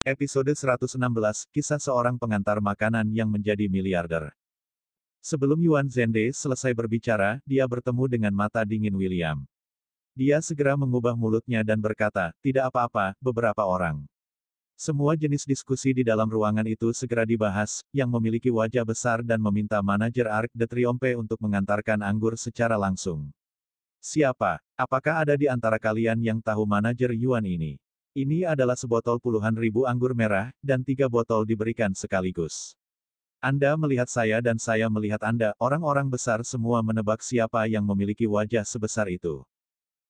Episode 116, Kisah Seorang Pengantar Makanan yang Menjadi Miliarder. Sebelum Yuan Zhende selesai berbicara, dia bertemu dengan mata dingin William. Dia segera mengubah mulutnya dan berkata, "Tidak apa-apa, beberapa orang." Semua jenis diskusi di dalam ruangan itu segera dibahas, yang memiliki wajah besar dan meminta manajer Arc de Triomphe untuk mengantarkan anggur secara langsung. Siapa? Apakah ada di antara kalian yang tahu manajer Yuan ini? Ini adalah sebotol puluhan ribu anggur merah, dan 3 botol diberikan sekaligus. Anda melihat saya dan saya melihat Anda, orang-orang besar semua menebak siapa yang memiliki wajah sebesar itu.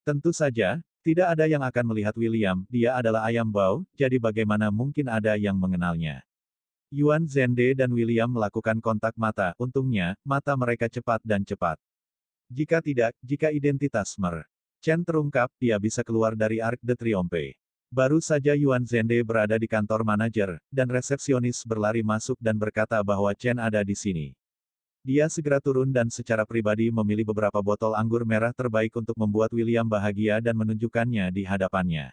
Tentu saja, tidak ada yang akan melihat William, dia adalah ayam bau, jadi bagaimana mungkin ada yang mengenalnya. Yuan Zhende dan William melakukan kontak mata, untungnya, mata mereka cepat dan cepat. Jika tidak, jika identitas Mer. Chen terungkap, dia bisa keluar dari Arc de Triomphe. Baru saja Yuan Zhende berada di kantor manajer, dan resepsionis berlari masuk dan berkata bahwa Chen ada di sini. Dia segera turun dan secara pribadi memilih beberapa botol anggur merah terbaik untuk membuat William bahagia dan menunjukkannya di hadapannya.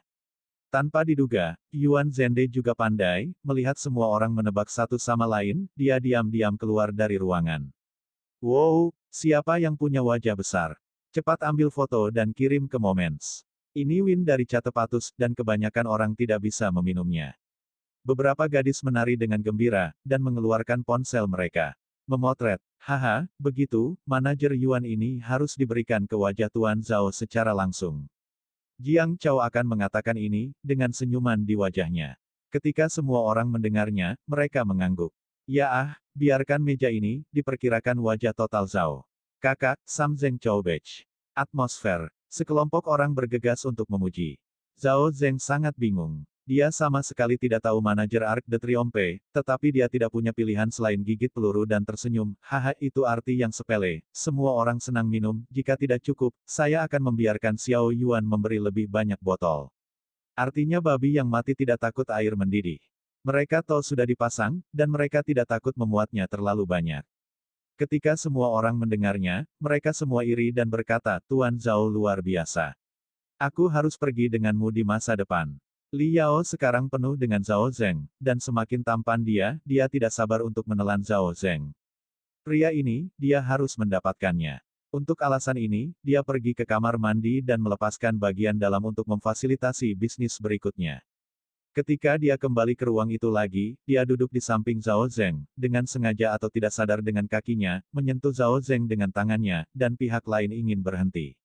Tanpa diduga, Yuan Zhende juga pandai, melihat semua orang menebak satu sama lain, dia diam-diam keluar dari ruangan. Wow, siapa yang punya wajah besar? Cepat ambil foto dan kirim ke Moments. Ini win dari Catepatus, dan kebanyakan orang tidak bisa meminumnya. Beberapa gadis menari dengan gembira, dan mengeluarkan ponsel mereka. Memotret. Haha, begitu, manajer Yuan ini harus diberikan ke wajah Tuan Zhao secara langsung. Jiang Chao akan mengatakan ini, dengan senyuman di wajahnya. Ketika semua orang mendengarnya, mereka mengangguk. Ya biarkan meja ini, diperkirakan wajah total Zhao. Kakak, Sam Zeng Chao Bech. Atmosfer. Sekelompok orang bergegas untuk memuji. Zhao Zeng sangat bingung. Dia sama sekali tidak tahu manajer Arc de Triomphe, tetapi dia tidak punya pilihan selain gigit peluru dan tersenyum. Haha, itu arti yang sepele. Semua orang senang minum, jika tidak cukup, saya akan membiarkan Xiao Yuan memberi lebih banyak botol. Artinya babi yang mati tidak takut air mendidih. Mereka tahu sudah dipasang, dan mereka tidak takut memuatnya terlalu banyak. Ketika semua orang mendengarnya, mereka semua iri dan berkata, Tuan Zhao luar biasa. Aku harus pergi denganmu di masa depan. Li Yao sekarang penuh dengan Zhao Zeng, dan semakin tampan dia tidak sabar untuk menelan Zhao Zeng. Pria ini, dia harus mendapatkannya. Untuk alasan ini, dia pergi ke kamar mandi dan melepaskan bagian dalam untuk memfasilitasi bisnis berikutnya. Ketika dia kembali ke ruang itu lagi, dia duduk di samping Zhao Zeng, dengan sengaja atau tidak sadar dengan kakinya, menyentuh Zhao Zeng dengan tangannya, dan pihak lain ingin berhenti.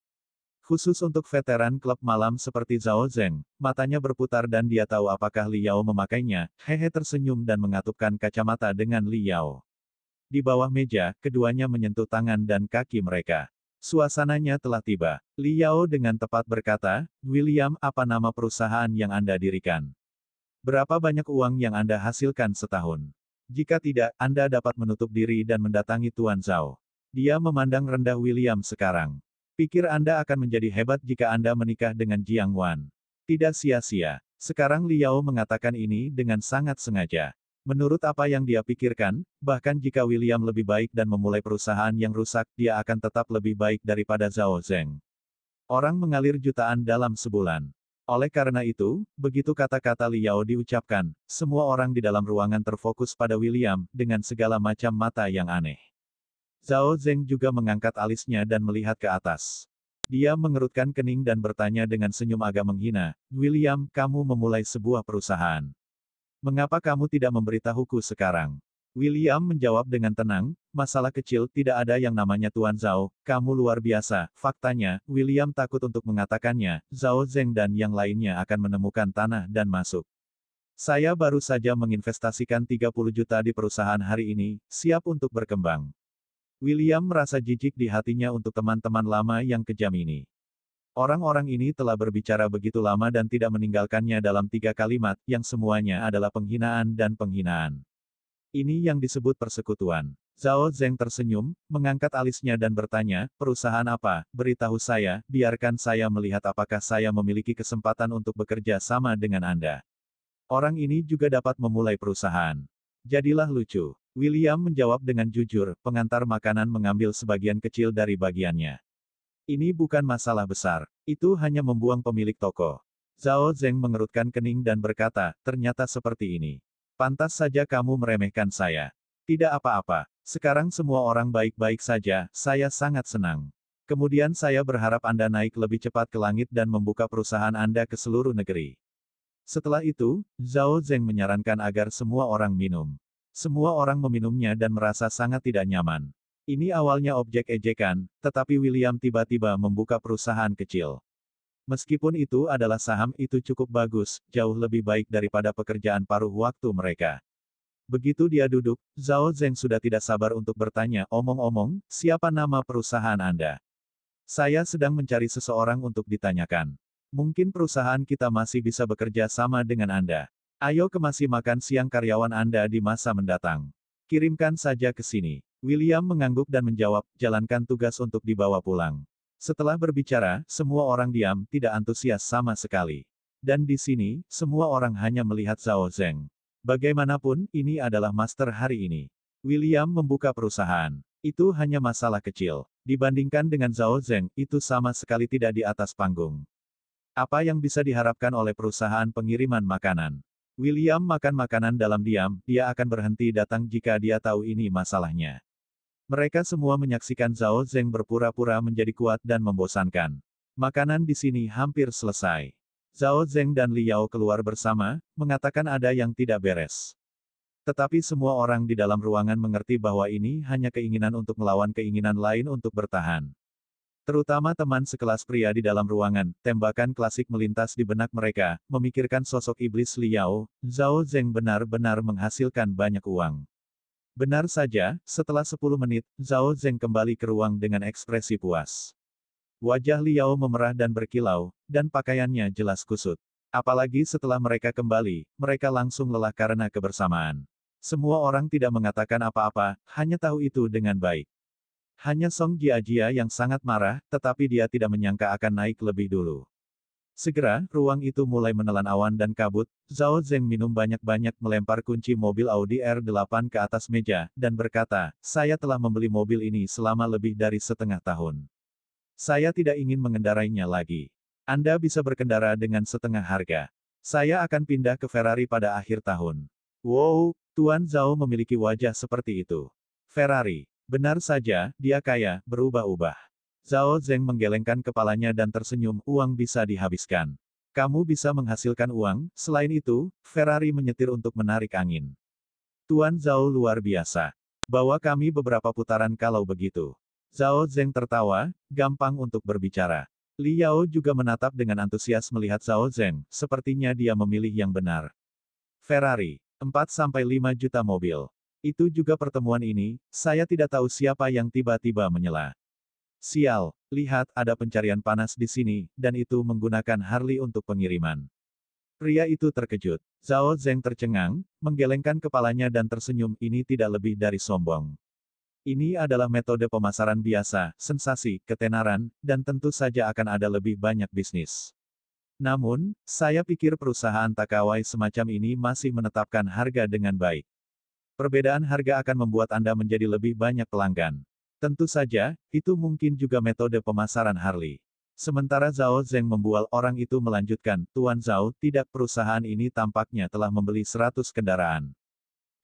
Khusus untuk veteran klub malam seperti Zhao Zeng, matanya berputar dan dia tahu apakah Li Yao memakainya, Hehe tersenyum dan mengatupkan kacamata dengan Li Yao. Di bawah meja, keduanya menyentuh tangan dan kaki mereka. Suasananya telah tiba. Li Yao dengan tepat berkata, William, apa nama perusahaan yang Anda dirikan? Berapa banyak uang yang Anda hasilkan setahun? Jika tidak, Anda dapat menutup diri dan mendatangi Tuan Zhao. Dia memandang rendah William sekarang. Pikir Anda akan menjadi hebat jika Anda menikah dengan Jiang Wan. Tidak sia-sia. Sekarang Li Yao mengatakan ini dengan sangat sengaja. Menurut apa yang dia pikirkan, bahkan jika William lebih baik dan memulai perusahaan yang rusak, dia akan tetap lebih baik daripada Zhao Zeng. Orang mengalir jutaan dalam sebulan. Oleh karena itu, begitu kata-kata Li Yao diucapkan, semua orang di dalam ruangan terfokus pada William, dengan segala macam mata yang aneh. Zhao Zeng juga mengangkat alisnya dan melihat ke atas. Dia mengerutkan kening dan bertanya dengan senyum agak menghina, William, kamu memulai sebuah perusahaan. Mengapa kamu tidak memberitahuku sekarang? William menjawab dengan tenang, masalah kecil, tidak ada yang namanya Tuan Zhao, kamu luar biasa. Faktanya, William takut untuk mengatakannya, Zhao Zeng dan yang lainnya akan menemukan tanah dan masuk. Saya baru saja menginvestasikan 30 juta di perusahaan hari ini, siap untuk berkembang. William merasa jijik di hatinya untuk teman-teman lama yang kejam ini. Orang-orang ini telah berbicara begitu lama dan tidak meninggalkannya dalam 3 kalimat, yang semuanya adalah penghinaan dan penghinaan. Ini yang disebut persekutuan. Zhao Zeng tersenyum, mengangkat alisnya dan bertanya, perusahaan apa? Beritahu saya, biarkan saya melihat apakah saya memiliki kesempatan untuk bekerja sama dengan Anda. Orang ini juga dapat memulai perusahaan. Jadilah lucu. William menjawab dengan jujur, pengantar makanan mengambil sebagian kecil dari bagiannya. Ini bukan masalah besar. Itu hanya membuang pemilik toko. Zhao Zeng mengerutkan kening dan berkata, ternyata seperti ini. Pantas saja kamu meremehkan saya. Tidak apa-apa. Sekarang semua orang baik-baik saja, saya sangat senang. Kemudian saya berharap Anda naik lebih cepat ke langit dan membuka perusahaan Anda ke seluruh negeri. Setelah itu, Zhao Zeng menyarankan agar semua orang minum. Semua orang meminumnya dan merasa sangat tidak nyaman. Ini awalnya objek ejekan, tetapi William tiba-tiba membuka perusahaan kecil. Meskipun itu adalah saham, itu cukup bagus, jauh lebih baik daripada pekerjaan paruh waktu mereka. Begitu dia duduk, Zhao Zeng sudah tidak sabar untuk bertanya, omong-omong, siapa nama perusahaan Anda? Saya sedang mencari seseorang untuk ditanyakan. Mungkin perusahaan kita masih bisa bekerja sama dengan Anda. Ayo kemasi makan siang karyawan Anda di masa mendatang. Kirimkan saja ke sini. William mengangguk dan menjawab, jalankan tugas untuk dibawa pulang. Setelah berbicara, semua orang diam, tidak antusias sama sekali. Dan di sini, semua orang hanya melihat Zhao Zeng. Bagaimanapun, ini adalah master hari ini. William membuka perusahaan. Itu hanya masalah kecil. Dibandingkan dengan Zhao Zeng, itu sama sekali tidak di atas panggung. Apa yang bisa diharapkan oleh perusahaan pengiriman makanan? William makan makanan dalam diam, dia akan berhenti datang jika dia tahu ini masalahnya. Mereka semua menyaksikan Zhao Zeng berpura-pura menjadi kuat dan membosankan. Makanan di sini hampir selesai. Zhao Zeng dan Li Yao keluar bersama, mengatakan ada yang tidak beres. Tetapi semua orang di dalam ruangan mengerti bahwa ini hanya keinginan untuk melawan keinginan lain untuk bertahan. Terutama teman sekelas pria di dalam ruangan, tembakan klasik melintas di benak mereka, memikirkan sosok iblis Li Yao, Zhao Zeng benar-benar menghasilkan banyak uang. Benar saja, setelah 10 menit, Zhao Zeng kembali ke ruang dengan ekspresi puas. Wajah Li Yao memerah dan berkilau, dan pakaiannya jelas kusut. Apalagi setelah mereka kembali, mereka langsung lelah karena kebersamaan. Semua orang tidak mengatakan apa-apa, hanya tahu itu dengan baik. Hanya Song Jiajia yang sangat marah, tetapi dia tidak menyangka akan naik lebih dulu. Segera, ruang itu mulai menelan awan dan kabut. Zhao Zeng minum banyak-banyak, melempar kunci mobil Audi R8 ke atas meja, dan berkata, saya telah membeli mobil ini selama lebih dari setengah tahun. Saya tidak ingin mengendarainya lagi. Anda bisa berkendara dengan setengah harga. Saya akan pindah ke Ferrari pada akhir tahun. Wow, Tuan Zhao memiliki wajah seperti itu. Ferrari. Benar saja, dia kaya, berubah-ubah. Zhao Zeng menggelengkan kepalanya dan tersenyum, uang bisa dihabiskan. Kamu bisa menghasilkan uang, selain itu, Ferrari menyetir untuk menarik angin. Tuan Zhao luar biasa. Bawa kami beberapa putaran kalau begitu. Zhao Zeng tertawa, gampang untuk berbicara. Li Yao juga menatap dengan antusias melihat Zhao Zeng, sepertinya dia memilih yang benar. Ferrari, 4-5 juta mobil. Itu juga pertemuan ini, saya tidak tahu siapa yang tiba-tiba menyela. Sial, lihat, ada pencarian panas di sini, dan itu menggunakan Harley untuk pengiriman. Pria itu terkejut. Zhao Zeng tercengang, menggelengkan kepalanya dan tersenyum, ini tidak lebih dari sombong. Ini adalah metode pemasaran biasa, sensasi, ketenaran, dan tentu saja akan ada lebih banyak bisnis. Namun, saya pikir perusahaan Takawai semacam ini masih menetapkan harga dengan baik. Perbedaan harga akan membuat Anda menjadi lebih banyak pelanggan. Tentu saja, itu mungkin juga metode pemasaran Harley. Sementara Zhao Zeng membual, orang itu melanjutkan, Tuan Zhao, tidak, perusahaan ini tampaknya telah membeli 100 kendaraan.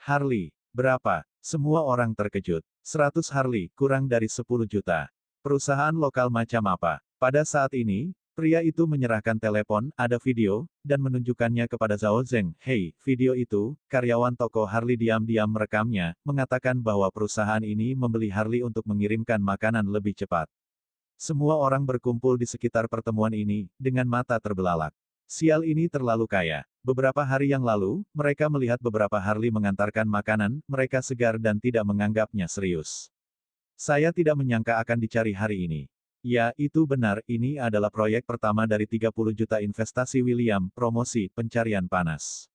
Harley, berapa? Semua orang terkejut. 100 Harley, kurang dari 10 juta. Perusahaan lokal macam apa? Pada saat ini, pria itu menyerahkan telepon, ada video, dan menunjukkannya kepada Zhao Zeng. Hei, video itu, karyawan toko Harley diam-diam merekamnya, mengatakan bahwa perusahaan ini membeli Harley untuk mengirimkan makanan lebih cepat. Semua orang berkumpul di sekitar pertemuan ini, dengan mata terbelalak. Sial, ini terlalu kaya. Beberapa hari yang lalu, mereka melihat beberapa Harley mengantarkan makanan, mereka segar dan tidak menganggapnya serius. Saya tidak menyangka akan dicari hari ini. Ya, itu benar, ini adalah proyek pertama dari 30 juta investasi William, promosi, pencarian panas.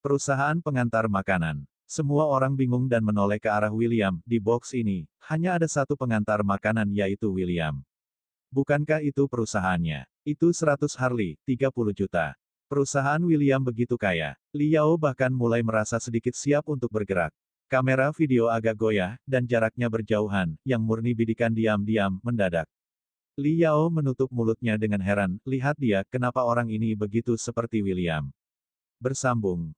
Perusahaan pengantar makanan. Semua orang bingung dan menoleh ke arah William, di box ini, hanya ada satu pengantar makanan yaitu William. Bukankah itu perusahaannya? Itu 100 Harley, 30 juta. Perusahaan William begitu kaya. Li Yao bahkan mulai merasa sedikit siap untuk bergerak. Kamera video agak goyah, dan jaraknya berjauhan, yang murni bidikan diam-diam, mendadak. Li Yao menutup mulutnya dengan heran, lihat dia, kenapa orang ini begitu seperti William. Bersambung.